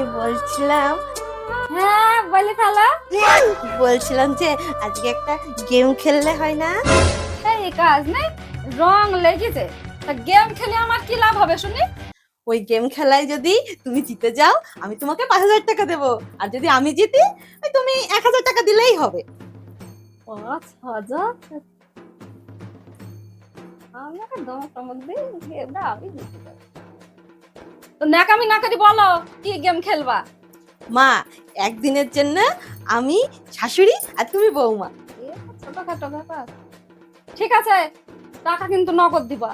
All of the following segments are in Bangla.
আমি বলছিলাম, হ্যাঁ বলে খালা। বলছিলাম যে আজকে একটা গেম খেললে হয় না? এই কাজ নেই, রং লেগেছে, তা গেম খেলে আমার কি লাভ হবে শুনি? ওই গেম খেলায় যদি তুমি জিতে যাও আমি তোমাকে 5,000 টাকা দেবো, আর যদি আমি জিতি ওই তুমি 1,000 টাকা দিলেই হবে। 5,000? আমাকে 10 দিন গেমটা আমি জিতে যাবো। তো নাকামি না করি বলো কি গেম খেলবা? মা, একদিনের জন্য আমি শাশুড়ি আর তুমি বৌমা। এ তো ছোটখাটো ব্যাপার। ঠিক আছে, টাকা কিন্তু নগদ দিবা।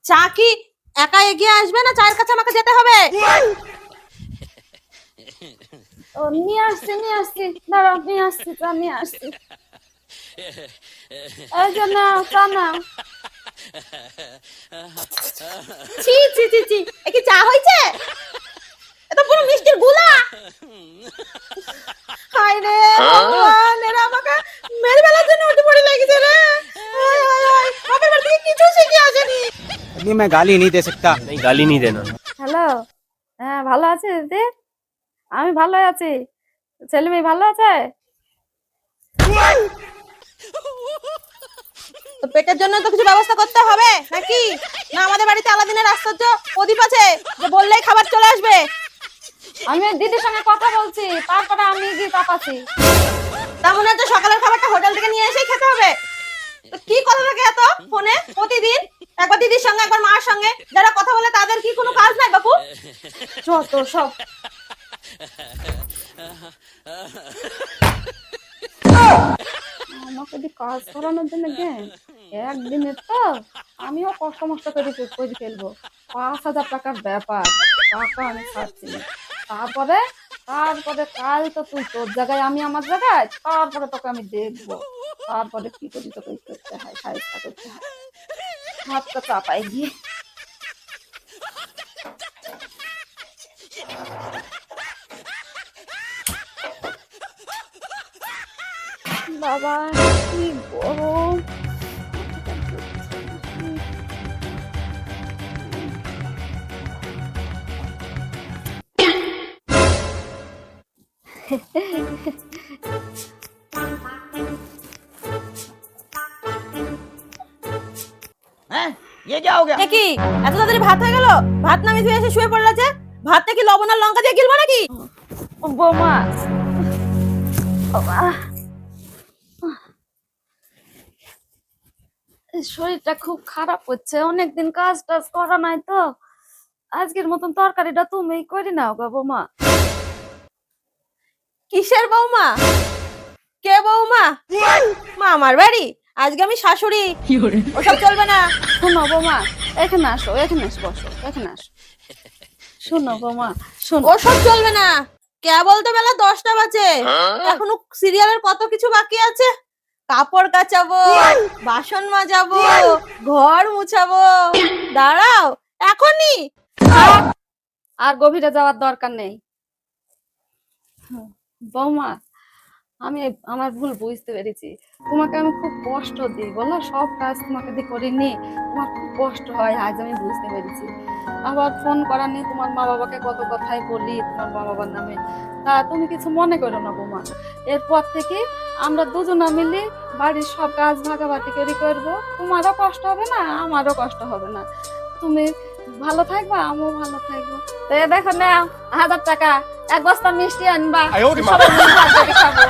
চা কি একা এগিয়ে আসবে না চায়ের কাছে আমাকে যেতে হবে? ও নিয়ে আসছি, দাঁড়াও নিয়ে আসছি, চা নিয়ে আসছি। এই যে নাও চা নাও। ছি ছি ছি ছি, এ কি চা হয়েছে? এটা পুরো মিষ্টির গুলা। হায় রে ভগবান, এরা আমাকে মেরে ফেলার জন্য উঠে পড়ে লেগেছে রে। হায় হায় হায়, বাপের বাড়ি থেকে কিছু শিখে আসেনি। अभी मैं गाली नहीं दे सकता। नहीं गाली नहीं देना। হ্যালো, হ্যাঁ ভালো আছে দিদি? আমি ভালো আছি। ছেলে মেয়ে ভালো আছে? তো পেটের জন্য তো কিছু ব্যবস্থা করতে হবে নাকি? না আমাদের বাড়িতে আলাদিনের আশ্চর্য প্রদীপ আছে যে বললেই খাবার চলে আসবে? আমি ওই দিদির সঙ্গে কথা বলছি, তারপরে আমি গিয়ে কাঁপাচ্ছি। তার মনে হচ্ছে সকালের খাবারটা হোটেল থেকে নিয়ে এসেই খেতে হবে। তো কি কথা থাকে এত ফোনে প্রতিদিন? একবার দিদির সঙ্গে একবার মার সঙ্গে, যারা কথা বলে তাদের কি কোনো কাজ নাই বাপু? যত সব। আমাকে দিয়ে কাজ করানোর জন্য জ্ঞান একদিনে তো আমিও কষ্ট মষ্ট করে ফেলবো। 5,000 টাকার ব্যাপার, টাকা আমি ছাড়ছি না। তারপরে তারপরে কাল তো তুই তোর জায়গায়, আমি আমার জায়গায়, তারপরে তোকে আমি দেখবো। তারপরে কি করি তোকে করতে হয়, সাহায্য করতে হয়। হাতটা চাপাই গিয়ে বাবা কি গরম। हैं? ये क्या हो गया? এ কি এত তাড়াতাড়ি ভাত হয়ে গেল? ভাত নামিয়ে দিয়ে এসে শুয়ে পড়লা যে? ভাতটা কি লবণ আর লঙ্কা দিয়ে গিলবো নাকি? বৌমা, বাবা, শরীরটা খুব খারাপ হচ্ছে, অনেকদিন কাজ টাজ করা নাই তো। আজকের মতন তরকারিটা তুমি করে নাও গো বৌমা। কিসের বৌমা? কে বৌমা? মা আমার বাড়ি, আজকে আমি শাশুড়ি, ওসব চলবে না। শোনো বৌমা, এখানে আসো, এখানে এসে বসো, এখানে আসো। শোনো বৌমা, শোনো। ওসব চলবে না। কেবল তো বেলা 10টা বাজে, এখনো সিরিয়ালের কত কিছু বাকি আছে। কাপড় কাচাবো, বাসন মাজাবো, ঘর মুছাবো। দাঁড়াও এখনই। আর গভীরে যাওয়ার দরকার নেই। বৌমা, আমি আমার ভুল বুঝতে পেরেছি। তোমাকে আমি খুব কষ্ট দিই বলো, সব কাজ তোমাকে দিয়ে করিনি, তোমার খুব কষ্ট হয়, আজ আমি বুঝতে পেরেছি। আবার ফোন করার নেই, তোমার মা বাবাকে কত কথাই বলি তোমার মা বাবার নামে। তা তুমি কিছু মনে করো না বৌমা, এরপর থেকে আমরা দুজনা মিলে বাড়ির সব কাজ ভাগাভাগি করে করবো। তোমারও কষ্ট হবে না, আমারও কষ্ট হবে না। তুমি ভালো থাকবা, আমিও ভালো থাকবো। তো দেখো না, 1,000 টাকা, 1 বস্তা মিষ্টি আনবা, সবাই মিলে ভাগ করে খাবো।